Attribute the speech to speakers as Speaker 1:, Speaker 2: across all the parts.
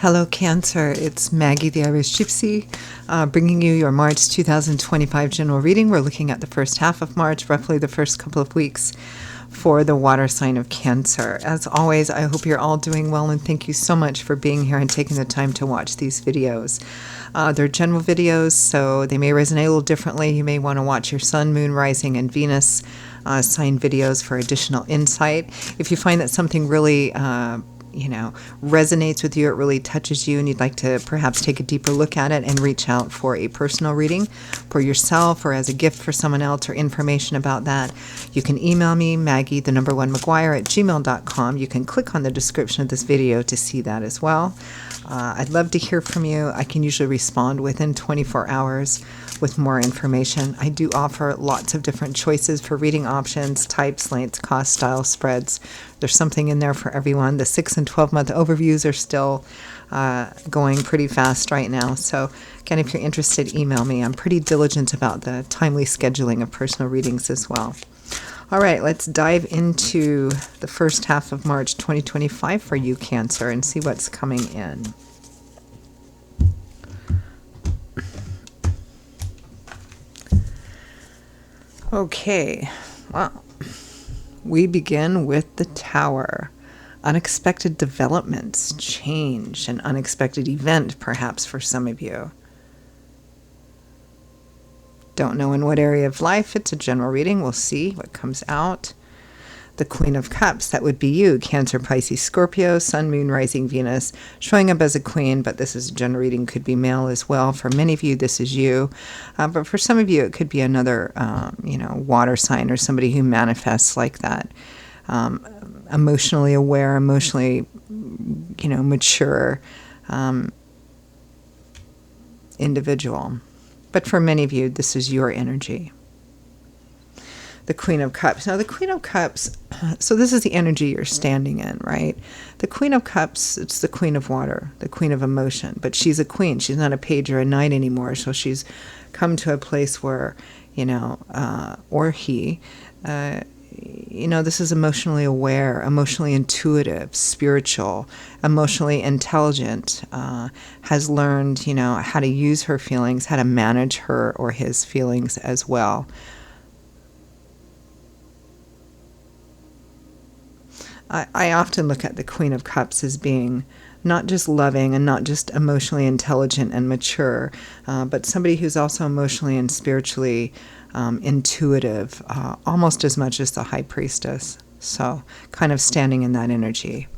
Speaker 1: Hello Cancer, it's Maggie the Irish Gypsy, bringing you your March 2025 general reading. We're looking at the first half of March, roughly the first couple of weeks for the water sign of Cancer. As always, I hope you're all doing well, and thank you so much for being here and taking the time to watch these videos. They're general videos, so they may resonate a little differently. You may want to watch your Sun, Moon, Rising, and Venus sign videos for additional insight. If you find that something really resonates with you, it really touches you, and you'd like to perhaps take a deeper look at it and reach out for a personal reading for yourself or as a gift for someone else or information about that, you can email me, Maggie1McGuire@gmail.com. You can click on the description of this video to see that as well. I'd love to hear from you. I can usually respond within 24 hours with more information. I do offer lots of different choices for reading options, types, lengths, cost, style, spreads. There's something in there for everyone. The 6 and 12-month overviews are still going pretty fast right now. So again, if you're interested, email me. I'm pretty diligent about the timely scheduling of personal readings as well. All right, let's dive into the first half of March 2025 for you, Cancer, and see what's coming in. Okay, well, we begin with the Tower. Unexpected developments, change, an unexpected event perhaps for some of you. Don't know in what area of life. It's a general reading. We'll see what comes out. The Queen of Cups, that would be you, Cancer, Pisces, Scorpio, Sun, Moon, Rising, Venus, showing up as a queen, but this is a general reading, could be male as well. For many of you, this is you. But for some of you, it could be another, water sign or somebody who manifests like that. Emotionally aware, emotionally, mature individual. But for many of you, this is your energy. The Queen of Cups. Now, the Queen of Cups, so this is the energy you're standing in, right? The Queen of Cups, it's the Queen of Water, the Queen of Emotion. But she's a queen. She's not a page or a knight anymore. So she's come to a place where, or he, this is emotionally aware, emotionally intuitive, spiritual, emotionally intelligent, has learned, how to use her feelings, how to manage her or his feelings as well. I often look at the Queen of Cups as being not just loving and not just emotionally intelligent and mature, but somebody who's also emotionally and spiritually intuitive, almost as much as the High Priestess. So kind of standing in that energy.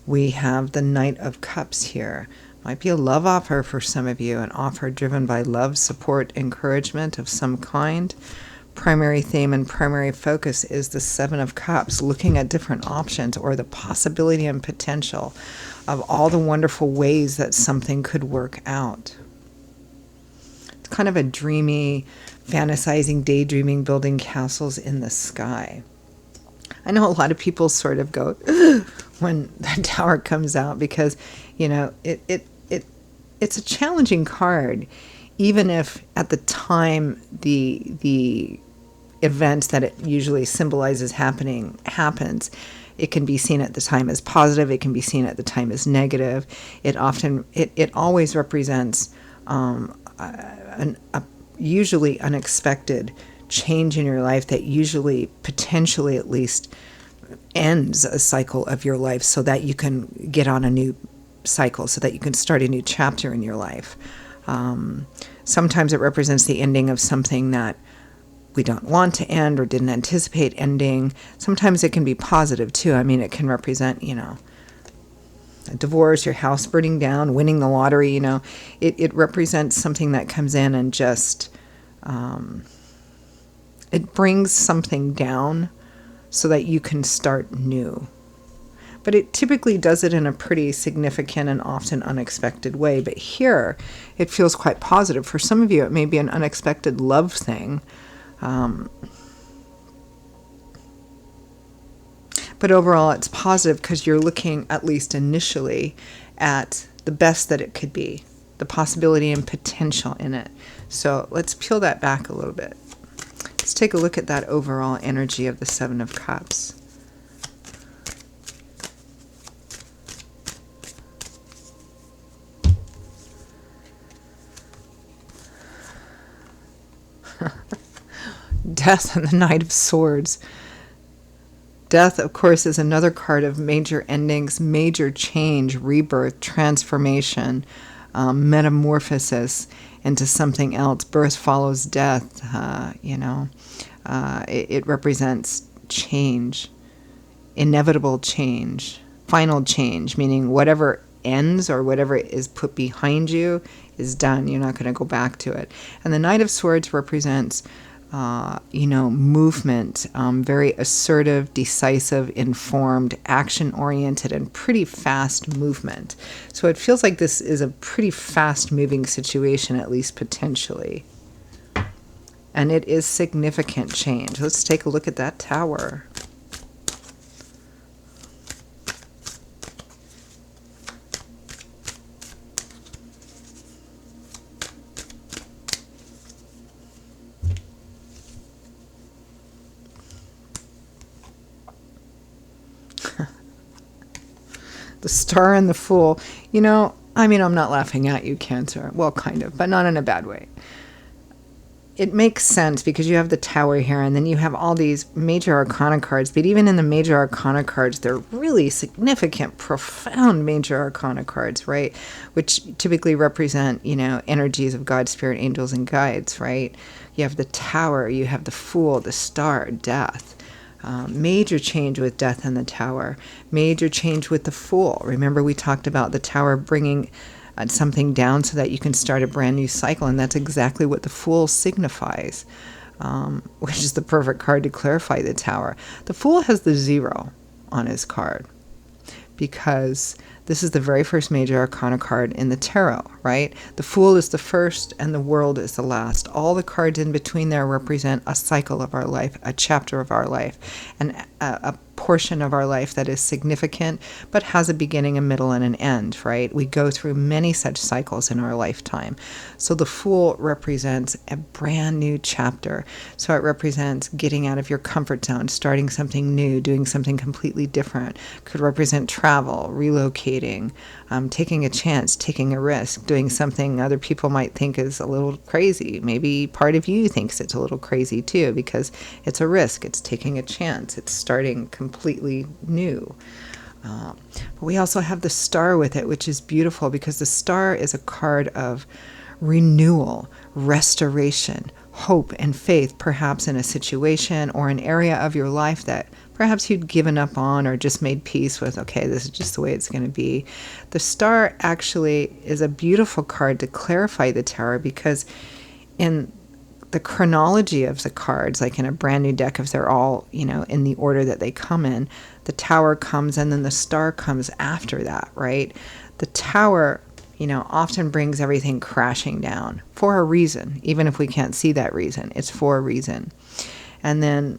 Speaker 1: We have the Knight of Cups here. Might be a love offer for some of you, an offer driven by love, support, encouragement of some kind. Primary theme and primary focus is the Seven of Cups, looking at different options or the possibility and potential of all the wonderful ways that something could work out. It's kind of a dreamy, fantasizing, daydreaming, building castles in the sky. I know a lot of people sort of go when the Tower comes out because, it's a challenging card, even if at the time the event that it usually symbolizes happens. It can be seen at the time as positive. It can be seen at the time as negative. It always represents a usually unexpected change in your life that usually, potentially at least, ends a cycle of your life so that you can get on a new cycle, so that you can start a new chapter in your life. Sometimes it represents the ending of something that we don't want to end or didn't anticipate ending. Sometimes it can be positive too. I mean, it can represent, a divorce, your house burning down, winning the lottery, It represents something that comes in and just, it brings something down so that you can start new. But it typically does it in a pretty significant and often unexpected way. But here, it feels quite positive. For some of you, it may be an unexpected love thing. But overall, it's positive because you're looking, at least initially, at the best that it could be, the possibility and potential in it. So let's peel that back a little bit. Let's take a look at that overall energy of the Seven of Cups. Death and the Knight of Swords. Death, of course, is another card of major endings, major change, rebirth, transformation, metamorphosis into something else. Birth follows death, it represents change, inevitable change, final change, meaning whatever ends or whatever is put behind you is done. You're not going to go back to it. And the Knight of Swords represents movement, very assertive, decisive, informed, action-oriented, and pretty fast movement. So it feels like this is a pretty fast-moving situation, at least potentially. And it is significant change. Let's take a look at that Tower. The Star and the Fool. I'm not laughing at you, Cancer. Well, kind of, but not in a bad way. It makes sense because you have the Tower here, and then you have all these major arcana cards. But even in the major arcana cards, they're really significant, profound major arcana cards, right? Which typically represent, energies of God, Spirit, angels, and guides, right? You have the Tower, you have the Fool, the Star, Death. Major change with Death and the Tower. Major change with the Fool. Remember, we talked about the Tower bringing something down so that you can start a brand new cycle, and that's exactly what the Fool signifies, which is the perfect card to clarify the Tower. The Fool has the 0 on his card because this is the very first major arcana card in the tarot, right? The Fool is the first and the World is the last. All the cards in between there represent a cycle of our life, a chapter of our life, and a portion of our life that is significant but has a beginning, a middle, and an end, right? We go through many such cycles in our lifetime. So the Fool represents a brand new chapter. So it represents getting out of your comfort zone, starting something new, doing something completely different. Could represent travel, relocating, taking a chance, taking a risk, doing something other people might think is a little crazy. Maybe part of you thinks it's a little crazy too, because it's a risk, it's taking a chance, it's starting completely new. But we also have the Star with it, which is beautiful because the Star is a card of renewal, restoration, hope, and faith, perhaps in a situation or an area of your life that perhaps you'd given up on or just made peace with. Okay, this is just the way it's going to be. The Star actually is a beautiful card to clarify the Tower because in the chronology of the cards, like in a brand new deck, if they're all, in the order that they come in, the Tower comes and then the Star comes after that, right? The Tower, often brings everything crashing down for a reason. Even if we can't see that reason, it's for a reason. And then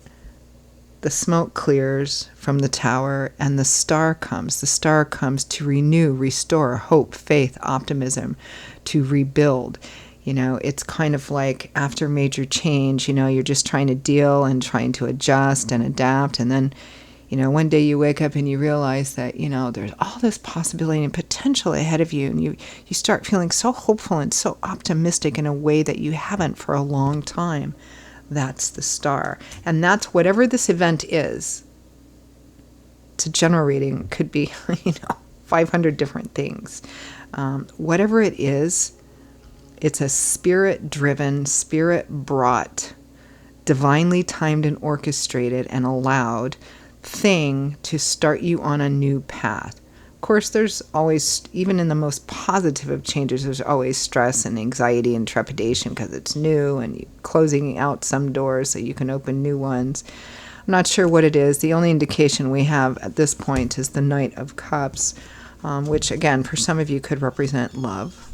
Speaker 1: the smoke clears from the Tower and the Star comes. The Star comes to renew, restore, hope, faith, optimism, to rebuild. It's kind of like after major change, you're just trying to deal and trying to adjust and adapt. And then, one day you wake up and you realize that, there's all this possibility and potential ahead of you. And you start feeling so hopeful and so optimistic in a way that you haven't for a long time. That's the Star. And that's whatever this event is. It's a general reading. Could be, 500 different things. Whatever it is, it's a spirit-driven, spirit-brought, divinely timed and orchestrated and allowed thing to start you on a new path. Of course, there's always, even in the most positive of changes, there's always stress and anxiety and trepidation because it's new and you're closing out some doors so you can open new ones. I'm not sure what it is. The only indication we have at this point is the Knight of Cups, which, again, for some of you could represent love.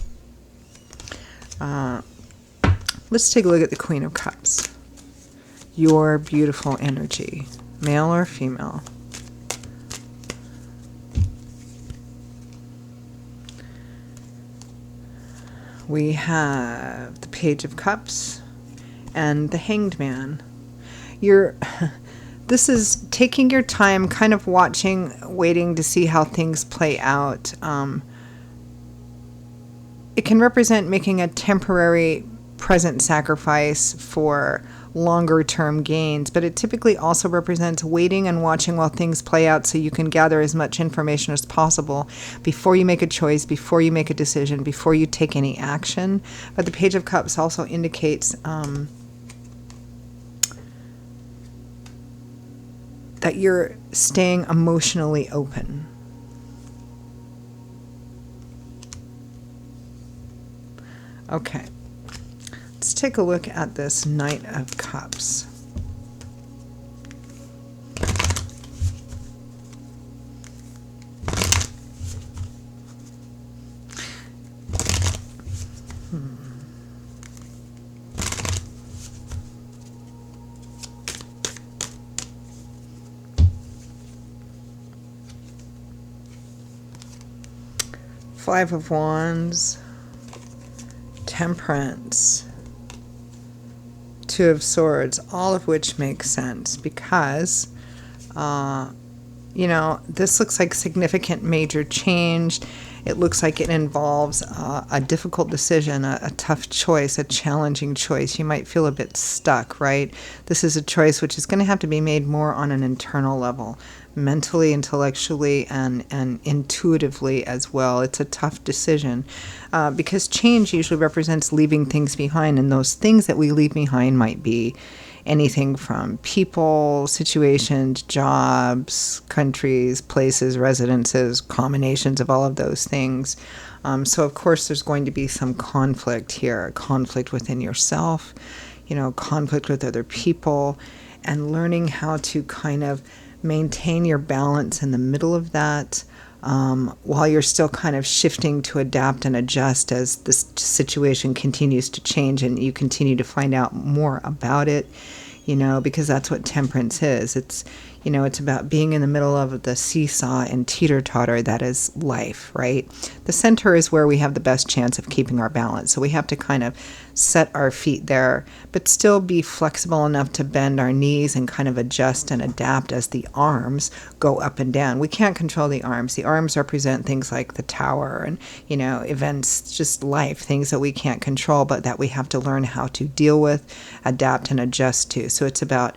Speaker 1: Let's take a look at the Queen of Cups. Your beautiful energy, male or female. We have the Page of Cups and the Hanged Man. This is taking your time, kind of watching, waiting to see how things play out. It can represent making a temporary present sacrifice for longer term gains, but it typically also represents waiting and watching while things play out so you can gather as much information as possible before you make a choice, before you make a decision, before you take any action. But the Page of Cups also indicates that you're staying emotionally open. Okay. Let's take a look at this Knight of Cups. Five of Wands, Temperance, Two of Swords, all of which make sense because, this looks like significant major change. It looks like it involves a difficult decision, a tough choice, a challenging choice. You might feel a bit stuck, right? This is a choice which is going to have to be made more on an internal level, mentally, intellectually, and intuitively as well. It's a tough decision because change usually represents leaving things behind, and those things that we leave behind might be anything from people, situations, jobs, countries, places, residences, combinations of all of those things. So of course there's going to be some conflict here, conflict within yourself, conflict with other people, and learning how to kind of maintain your balance in the middle of that, while you're still kind of shifting to adapt and adjust as this situation continues to change and you continue to find out more about it, because that's what temperance is. It's about being in the middle of the seesaw and teeter-totter that is life, right? The center is where we have the best chance of keeping our balance. So we have to kind of set our feet there, but still be flexible enough to bend our knees and kind of adjust and adapt as the arms go up and down. We can't control the arms. The arms represent things like the tower and, events, just life, things that we can't control, but that we have to learn how to deal with, adapt, and adjust to. So it's about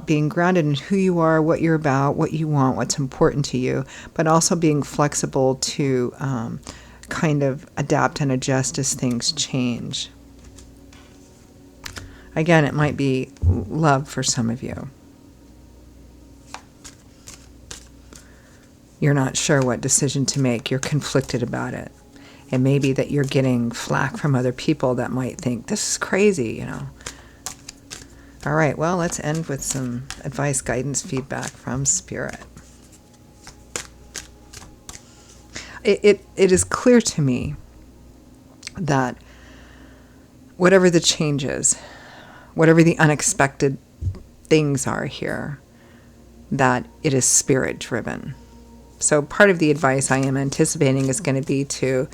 Speaker 1: being grounded in who you are, what you're about, what you want, what's important to you, but also being flexible to kind of adapt and adjust as things change. Again, it might be love for some of you. You're not sure what decision to make. You're conflicted about it. It may be that you're getting flack from other people that might think, this is crazy, All right, well, let's end with some advice, guidance, feedback from Spirit. It is clear to me that whatever the changes, whatever the unexpected things are here, that it is Spirit-driven. So part of the advice I am anticipating is going to be to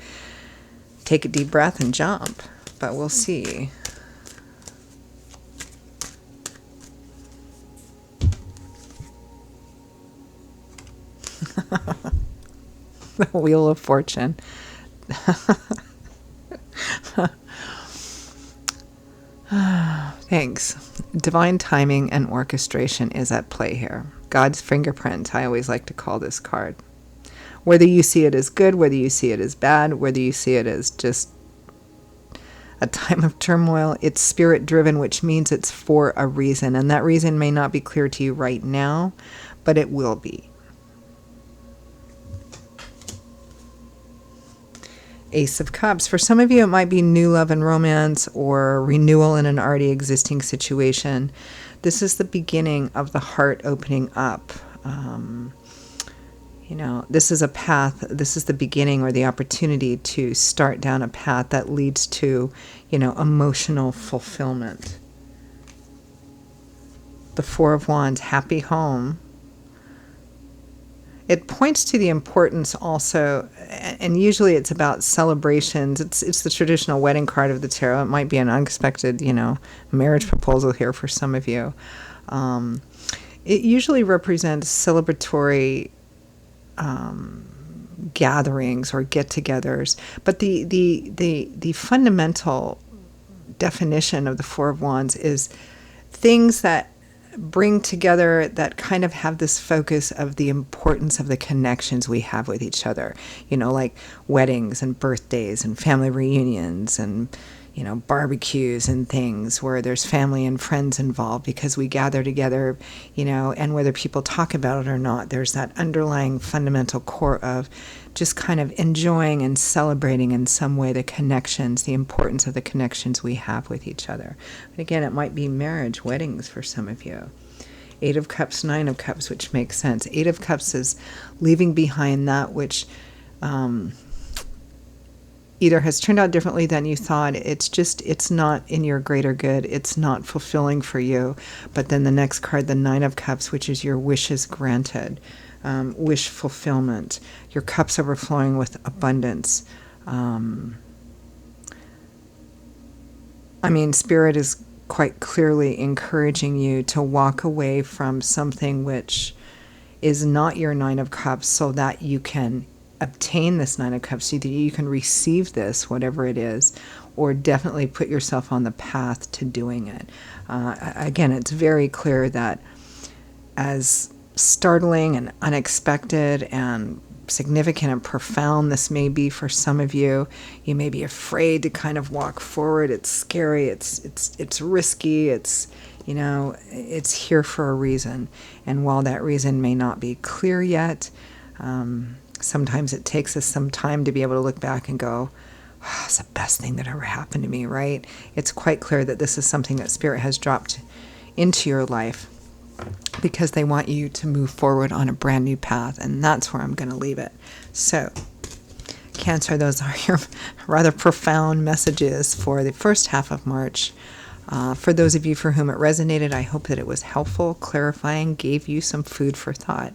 Speaker 1: take a deep breath and jump, but we'll see. The Wheel of Fortune. Thanks. Divine timing and orchestration is at play here. God's fingerprint, I always like to call this card. Whether you see it as good, whether you see it as bad, whether you see it as just a time of turmoil, it's spirit-driven, which means it's for a reason. And that reason may not be clear to you right now, but it will be. Ace of Cups. For some of you, it might be new love and romance or renewal in an already existing situation. This is the beginning of the heart opening up. This is a path. This is the beginning or the opportunity to start down a path that leads to, emotional fulfillment. The Four of Wands, happy home. It points to the importance also, and usually it's about celebrations. It's the traditional wedding card of the tarot. It might be an unexpected, marriage proposal here for some of you. It usually represents celebratory gatherings or get-togethers, but the fundamental definition of the Four of Wands is things that bring together, that kind of have this focus of the importance of the connections we have with each other, like weddings and birthdays and family reunions and barbecues and things where there's family and friends involved, because we gather together, and whether people talk about it or not, there's that underlying fundamental core of just kind of enjoying and celebrating in some way the connections, the importance of the connections we have with each other. But again, it might be marriage, weddings for some of you. 8 of Cups, 9 of Cups, which makes sense. 8 of Cups is leaving behind that which either has turned out differently than you thought. It's not in your greater good. It's not fulfilling for you. But then the next card, the 9 of Cups, which is your wishes granted, wish fulfillment, your cups overflowing with abundance. Spirit is quite clearly encouraging you to walk away from something which is not your 9 of Cups so that you can obtain this 9 of Cups, so that you can receive this, whatever it is, or definitely put yourself on the path to doing it. Again, it's very clear that as startling and unexpected and significant and profound this may be for some of you, you may be afraid to kind of walk forward. It's scary. It's risky. It's here for a reason. And while that reason may not be clear yet, sometimes it takes us some time to be able to look back and go, oh, it's the best thing that ever happened to me, right? It's quite clear that this is something that Spirit has dropped into your life because they want you to move forward on a brand new path, and that's where I'm going to leave it. So, Cancer, those are your rather profound messages for the first half of March. For those of you for whom it resonated, I hope that it was helpful, clarifying, gave you some food for thought.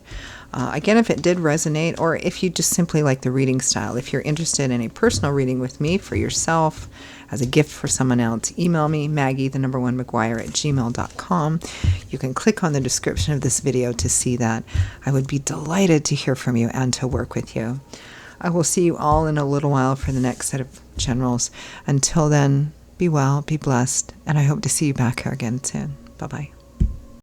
Speaker 1: Again, if it did resonate, or if you just simply like the reading style, if you're interested in a personal reading with me for yourself, as a gift for someone else, email me, Maggie1McGuire@gmail.com. You can click on the description of this video to see that. I would be delighted to hear from you and to work with you. I will see you all in a little while for the next set of generals. Until then, be well, be blessed, and I hope to see you back here again soon. Bye-bye.